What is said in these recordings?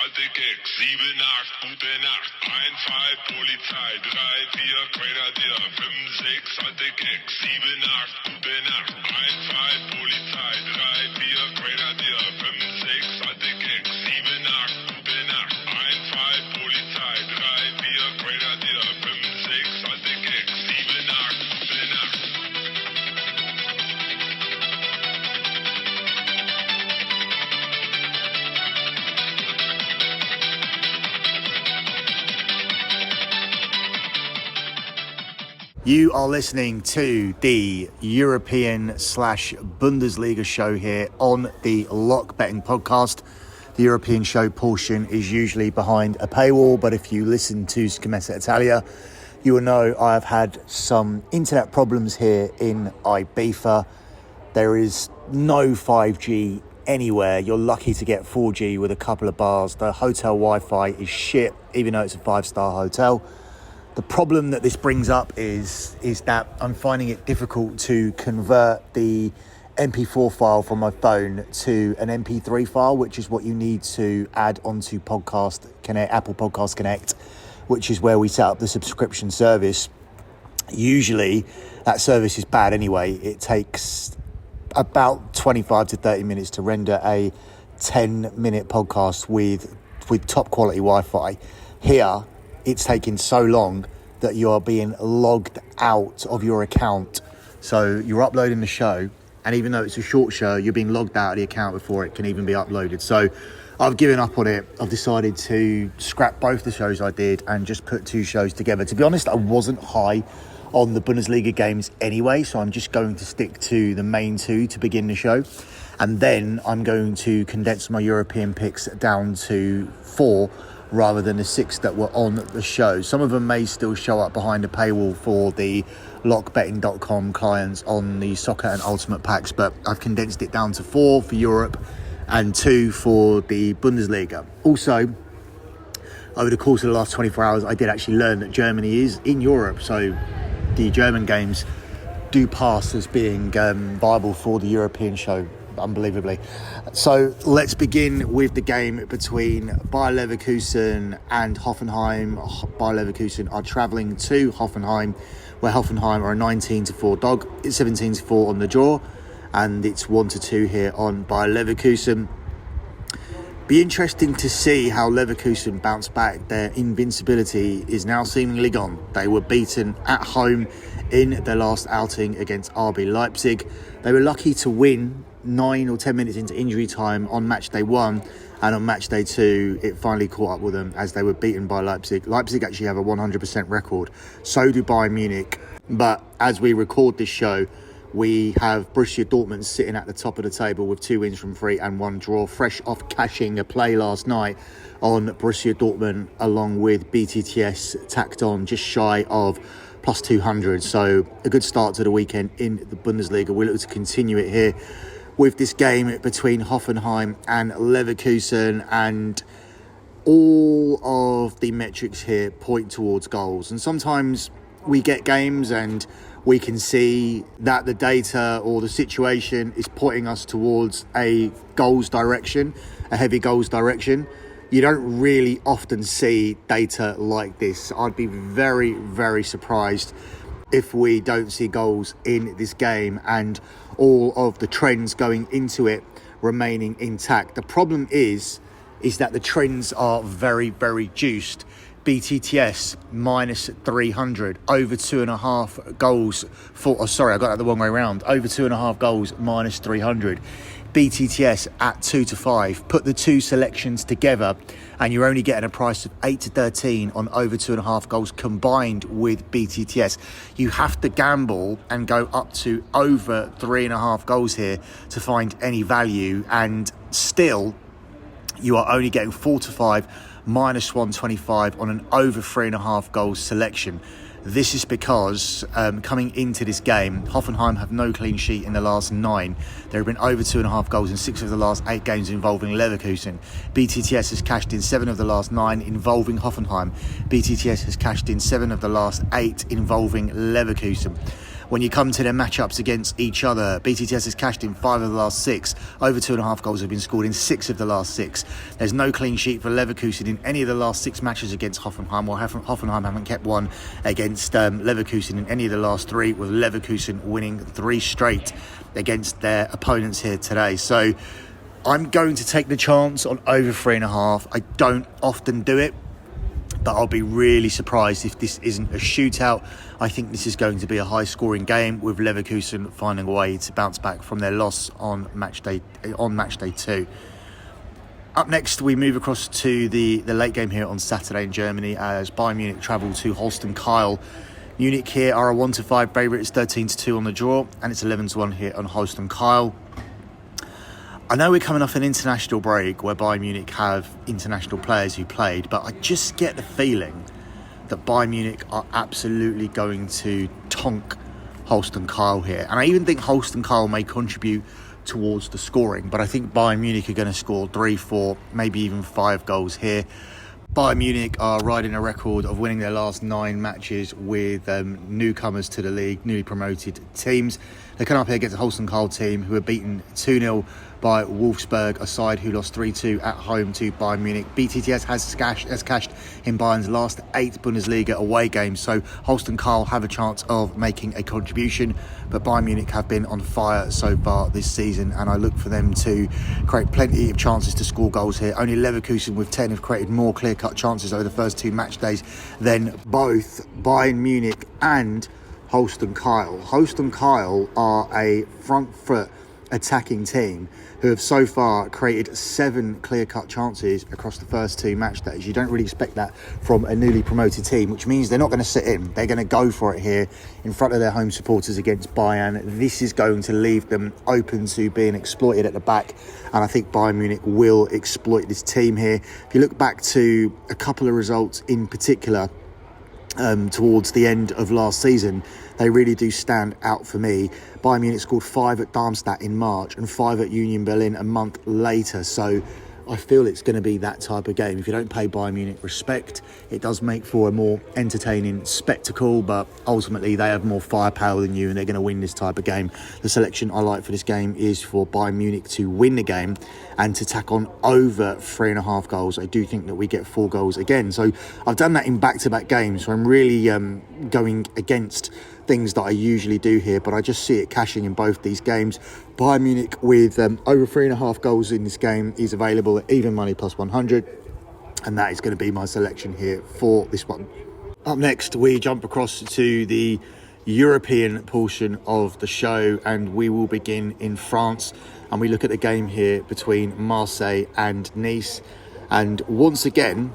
alte Keks, 7, 8, gute Nacht, Einfall, Polizei, 3, 4, Grenadier, 5, 6, alte Keks, 7, 8, gute Nacht, Einfall, Polizei, 3, 4, Grenadier, 5, 6, alte Keks, 7, 8, gute Nacht, Einfall, Polizei, 3, 4, Grenadier, 5, 6, alte Keks, 7, 8, gute Nacht. You are listening to the European / Bundesliga show here on the Lock Betting Podcast. The European show portion is usually behind a paywall, but if you listen to Scommessa Italia, you will know I have had some internet problems here in Ibiza. There is no 5G anywhere. You're lucky to get 4G with a couple of bars. The hotel Wi-Fi is shit, even though it's a 5-star hotel. The problem that this brings up is that I'm finding it difficult to convert the MP4 file from my phone to an MP3 file, which is what you need to add onto Podcast Connect, Apple Podcast Connect, which is where we set up the subscription service. Usually that service is bad anyway. It takes about 25 to 30 minutes to render a 10-minute podcast with top quality Wi-Fi. Here, it's taking so long that you are being logged out of your account. So you're uploading the show, and even though it's a short show, you're being logged out of the account before it can even be uploaded. So I've given up on it. I've decided to scrap both the shows I did and just put two shows together. To be honest, I wasn't high on the Bundesliga games anyway, so I'm just going to stick to the main two to begin the show. And then I'm going to condense my European picks down to 4 rather than the 6 that were on the show. Some of them may still show up behind a paywall for the lockbetting.com clients on the soccer and ultimate packs, but I've condensed it down to 4 for Europe and 2 for the Bundesliga. Also, over the course of the last 24 hours, I did actually learn that Germany is in Europe, so the German games do pass as being viable for the European show, unbelievably. So let's begin with the game between Bayer Leverkusen and Hoffenheim. Bayer Leverkusen are travelling to Hoffenheim, where Hoffenheim are a 19-4 dog. It's 17-4 on the draw, and it's 1-2 here on Bayer Leverkusen. Be interesting to see how Leverkusen bounce back. Their invincibility is now seemingly gone. They were beaten at home in their last outing against RB Leipzig. They were lucky to win 9 or 10 minutes into injury time on match day 1, and on match day 2 it finally caught up with them as they were beaten by Leipzig. Leipzig actually have a 100% record, so do Bayern Munich, but as we record this show, we have Borussia Dortmund sitting at the top of the table with 2 wins from 3 and 1 draw, fresh off cashing a play last night on Borussia Dortmund, along with BTTS tacked on just shy of plus 200. So a good start to the weekend in the Bundesliga. We look to continue it here with this game between Hoffenheim and Leverkusen, and all of the metrics here point towards goals. And sometimes we get games and we can see that the data or the situation is pointing us towards a goals direction, a heavy goals direction. You don't really often see data like this. I'd be very, very surprised if we don't see goals in this game and all of the trends going into it remaining intact. The problem is that the trends are very, very juiced. BTTS minus 300, over 2.5 goals for, I got that the wrong way around. Over 2.5 goals minus 300. BTTS at 2-5. Put the two selections together and you're only getting a price of 8-13 on over 2.5 goals combined with BTTS. You have to gamble and go up to over 3.5 goals here to find any value, and still you are only getting 4-5 minus 125 on an over 3.5 goals selection. This is because coming into this game, Hoffenheim have no clean sheet in the last 9. There have been over 2.5 goals in 6 of the last 8 games involving Leverkusen. BTTS has cashed in 7 of the last 9 involving Hoffenheim. BTTS has cashed in 7 of the last 8 involving Leverkusen. When you come to their matchups against each other, BTTS has cashed in 5 of the last 6. Over 2.5 goals have been scored in 6 of the last 6. There's no clean sheet for Leverkusen in any of the last 6 matches against Hoffenheim, while Hoffenheim haven't kept one against Leverkusen in any of the last 3, with Leverkusen winning 3 straight against their opponents here today. So I'm going to take the chance on over 3.5. I don't often do it, but I'll be really surprised if this isn't a shootout. I think this is going to be a high-scoring game, with Leverkusen finding a way to bounce back from their loss on match day 2. Up next, we move across to the late game here on Saturday in Germany as Bayern Munich travel to Holstein Kiel. Munich here are a 1-5 favourite. It's 13-2 on the draw, and it's 11-1 here on Holstein Kiel. I know we're coming off an international break where Bayern Munich have international players who played, but I just get the feeling that Bayern Munich are absolutely going to tonk Holstein Kiel here. And I even think Holstein Kiel may contribute towards the scoring, but I think Bayern Munich are going to score 3, 4, maybe even 5 goals here. Bayern Munich are riding a record of winning their last 9 matches with newcomers to the league, newly promoted teams. They come up here against a Holstein Kiel team who are beaten 2-0 by Wolfsburg, a side who lost 3-2 at home to Bayern Munich. BTTS has cashed in Bayern's last 8 Bundesliga away games, so Holstein Kiel have a chance of making a contribution, but Bayern Munich have been on fire so far this season, and I look for them to create plenty of chances to score goals here. Only Leverkusen with 10 have created more clear-cut chances over the first 2 match days than both Bayern Munich and Holstein Kiel. Holstein Kiel are a front foot attacking team who have so far created 7 clear-cut chances across the first 2 match days. You don't really expect that from a newly promoted team, which means they're not going to sit in. They're going to go for it here in front of their home supporters against Bayern. This is going to leave them open to being exploited at the back, and I think Bayern Munich will exploit this team here. If you look back to a couple of results in particular towards the end of last season, they really do stand out for me. Bayern Munich scored 5 at Darmstadt in March and 5 at Union Berlin a month later. So I feel it's going to be that type of game. If you don't pay Bayern Munich respect, it does make for a more entertaining spectacle, but ultimately they have more firepower than you and they're going to win this type of game. The selection I like for this game is for Bayern Munich to win the game and to tack on over 3.5 goals. I do think that we get 4 goals again. So I've done that in back-to-back games, so I'm really going against things that I usually do here, but I just see it cashing in both these games. Bayern Munich with over 3.5 goals in this game is available at even money plus 100, and that is going to be my selection here for this one. Up next, we jump across to the European portion of the show, and we will begin in France, and we look at the game here between Marseille and Nice. And once again,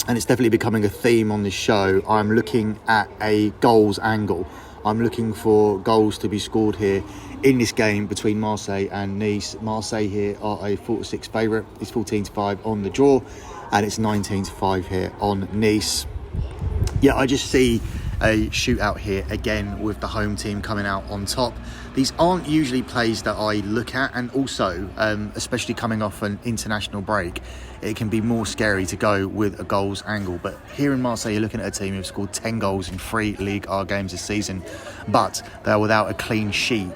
and it's definitely becoming a theme on this show, I'm looking at a goals angle. I'm looking for goals to be scored here in this game between Marseille and Nice. Marseille here are a 4-6 favourite. It's 14-5 on the draw, and it's 19-5 here on Nice. Yeah, I just see a shootout here again with the home team coming out on top. These aren't usually plays that I look at, and also especially coming off an international break, it can be more scary to go with a goals angle. But here in Marseille, you're looking at a team who've scored 10 goals in 3 Ligue 1 games this season, but they're without a clean sheet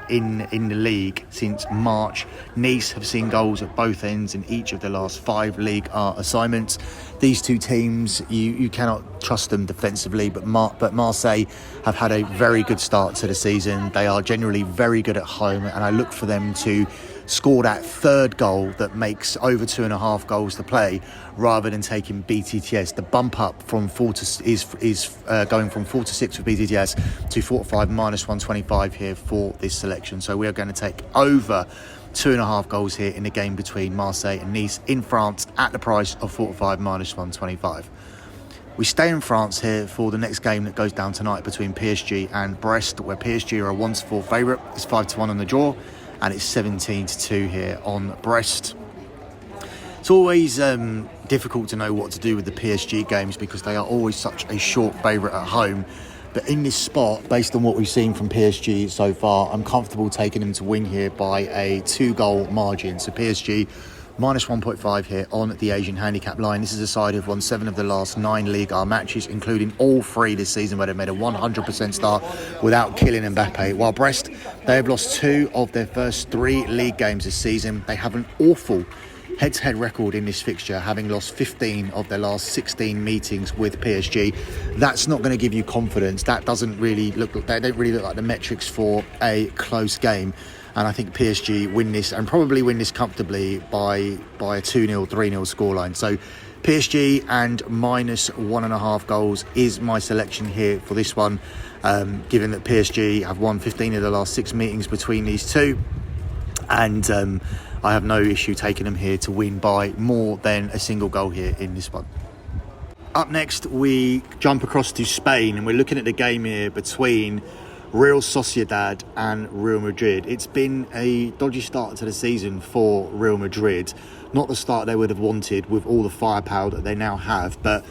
in the league since March. Nice have seen goals at both ends in each of the last 5 Ligue 1 assignments. These two teams, you cannot trust them defensively, but Marseille have had a very good start to the season. They are generally very good at home, and I look for them to score that 3rd goal that makes over 2.5 goals to play, rather than taking BTTS. The bump up from 4 to is going from 4 to 6 for BTTS to 4-5 minus 125 here for this selection. So we are going to take over 2.5 goals here in the game between Marseille and Nice in France at the price of 4-5 minus 125. We stay in France here for the next game that goes down tonight between PSG and Brest, where PSG are a 1-4 favourite. It's 5-1 on the draw, and it's 17-2 here on Brest. It's always difficult to know what to do with the PSG games because they are always such a short favourite at home. But in this spot, based on what we've seen from PSG so far, I'm comfortable taking them to win here by a 2-goal margin. So PSG minus 1.5 here on the Asian handicap line. This is a side who've won 7 of the last 9 League R matches, including all 3 this season, where they've made a 100% start without killing Mbappe. While Brest, they have lost 2 of their first 3 league games this season. They have an awful head-to-head record in this fixture, having lost 15 of their last 16 meetings with PSG. That's not going to give you confidence. That doesn't really look. They don't really look like the metrics for a close game. And I think PSG win this, and probably win this comfortably by a 2-0, 3-0 scoreline. So PSG and minus 1.5 goals is my selection here for this one, given that PSG have won 15 of the last 6 meetings between these two. And I have no issue taking them here to win by more than a single goal here in this one. Up next, we jump across to Spain, and we're looking at the game here between Real Sociedad and Real Madrid. It's been a dodgy start to the season for Real Madrid. Not the start they would have wanted with all the firepower that they now have, but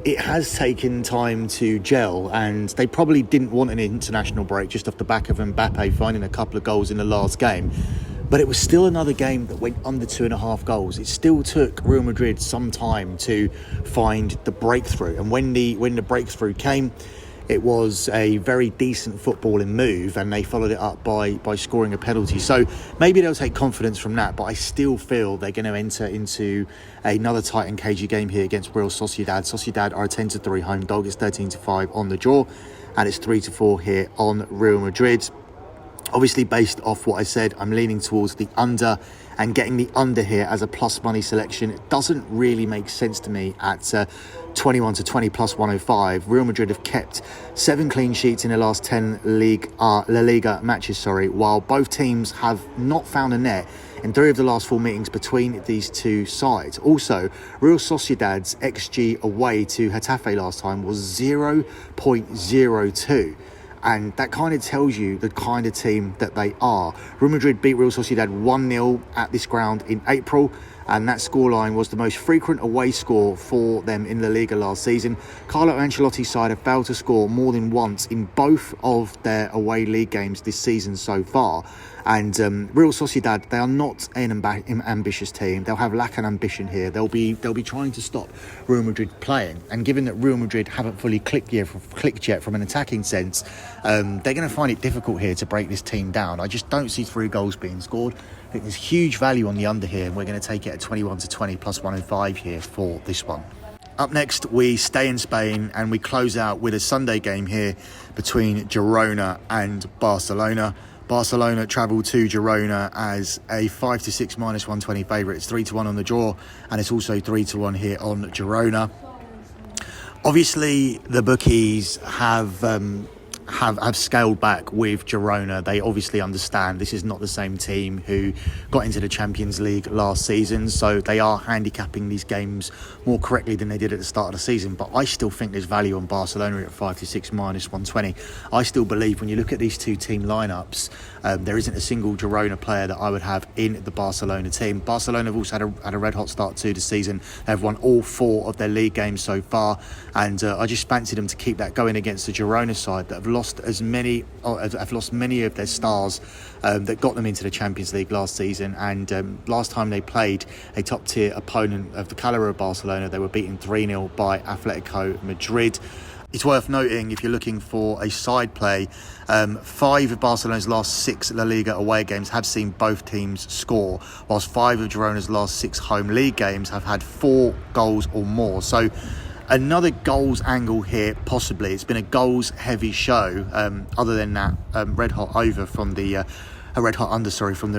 it has taken time to gel, and they probably didn't want an international break just off the back of Mbappe finding a couple of goals in the last game. But it was still another game that went under 2.5 goals. It still took Real Madrid some time to find the breakthrough. And when the breakthrough came, it was a very decent footballing move, and they followed it up by scoring a penalty. So maybe they'll take confidence from that, but I still feel they're going to enter into another tight and cagey game here against Real Sociedad. Sociedad are a 10-3 home dog. It's 13-5 on the draw, and it's 3-4 here on Real Madrid. Obviously, based off what I said, I'm leaning towards the under, and getting the under here as a plus money selection, it doesn't really make sense to me at 21 to 20 plus 105. Real Madrid have kept 7 clean sheets in the last 10 La Liga matches, while both teams have not found a net in 3 of the last 4 meetings between these two sides. Also, Real Sociedad's XG away to Getafe last time was 0.02. And that kind of tells you the kind of team that they are. Real Madrid beat Real Sociedad 1-0 at this ground in April, and that scoreline was the most frequent away score for them in La Liga last season. Carlo Ancelotti's side have failed to score more than once in both of their away league games this season so far. And Real Sociedad, they are not an ambitious team. They'll have lack of ambition here. They'll be trying to stop Real Madrid playing. And given that Real Madrid haven't fully clicked yet from an attacking sense, they're going to find it difficult here to break this team down. I just don't see 3 goals being scored. I think there's huge value on the under here, and we're going to take it at 21 to 20 plus 105 here for this one. Up next, we stay in Spain, and we close out with a Sunday game here between Girona and Barcelona. Barcelona travel to Girona as a 5-6 minus 120 favourite. It's 3-1 on the draw, and it's also 3-1 here on Girona. Obviously, the bookies have scaled back with Girona. They obviously understand this is not the same team who got into the Champions League last season, so they are handicapping these games more correctly than they did at the start of the season. But I still think there's value on Barcelona at 5-6 minus 120. I still believe when you look at these two team lineups, there isn't a single Girona player that I would have in the Barcelona team. Barcelona have also had a red hot start to the season. They've won all 4 of their league games so far, and I just fancy them to keep that going against the Girona side that have lost many of their stars that got them into the Champions League last season. And last time they played a top tier opponent of the calibre of Barcelona, they were beaten 3-0 by Atletico Madrid. It's worth noting, if you're looking for a side play, 5 of Barcelona's last 6 La Liga away games have seen both teams score, whilst 5 of Girona's last 6 home league games have had 4 goals or more. So another goals angle here, possibly. It's been a goals heavy show, other than that red hot under from the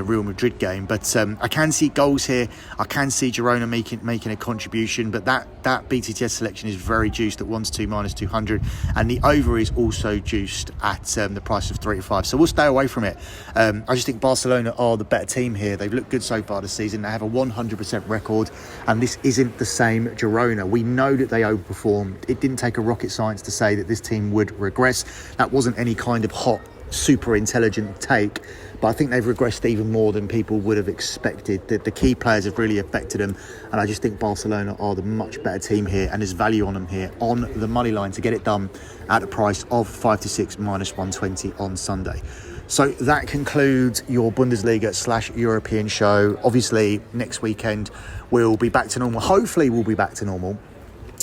Real Madrid game. But I can see goals here. I can see Girona making a contribution, but that BTTS selection is very juiced at 1-2 minus 200, and the over is also juiced at the price of 3-5. So we'll stay away from it. I just think Barcelona are the better team here. They've looked good so far this season. They have a 100% record, and this isn't the same Girona. We know that they overperformed. It didn't take a rocket science to say that this team would regress. That wasn't any kind of hot, super intelligent take, but I think they've regressed even more than people would have expected. The key players have really affected them, and I just think Barcelona are the much better team here, and there's value on them here on the money line to get it done at a price of 5-6 minus 120 on Sunday. So that concludes your Bundesliga / European show. Obviously, next weekend we'll be back to normal. Hopefully we'll be back to normal,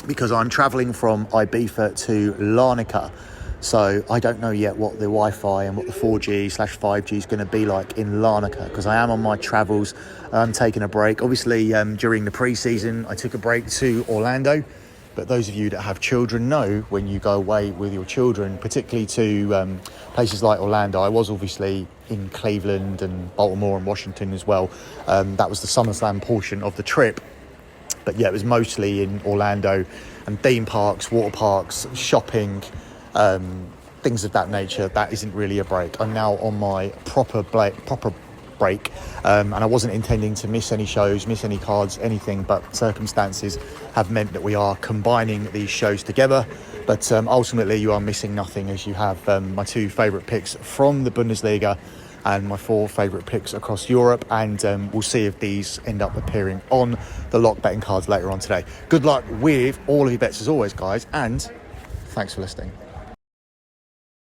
because I'm travelling from Ibiza to Larnaca. So I don't know yet what the Wi-Fi and what the 4G / 5G is going to be like in Larnaca, because I am on my travels. I'm taking a break. Obviously, during the pre-season, I took a break to Orlando. But those of you that have children know when you go away with your children, particularly to places like Orlando. I was obviously in Cleveland and Baltimore and Washington as well. That was the SummerSlam portion of the trip. But yeah, it was mostly in Orlando and theme parks, water parks, shopping, things of that nature. That isn't really a break. I'm now on my proper break, and I wasn't intending to miss any shows, miss any cards, anything, but circumstances have meant that we are combining these shows together. But ultimately you are missing nothing, as you have my 2 favourite picks from the Bundesliga and my 4 favourite picks across Europe, and we'll see if these end up appearing on the lock betting cards later on today. Good luck with all of your bets as always, guys, and thanks for listening.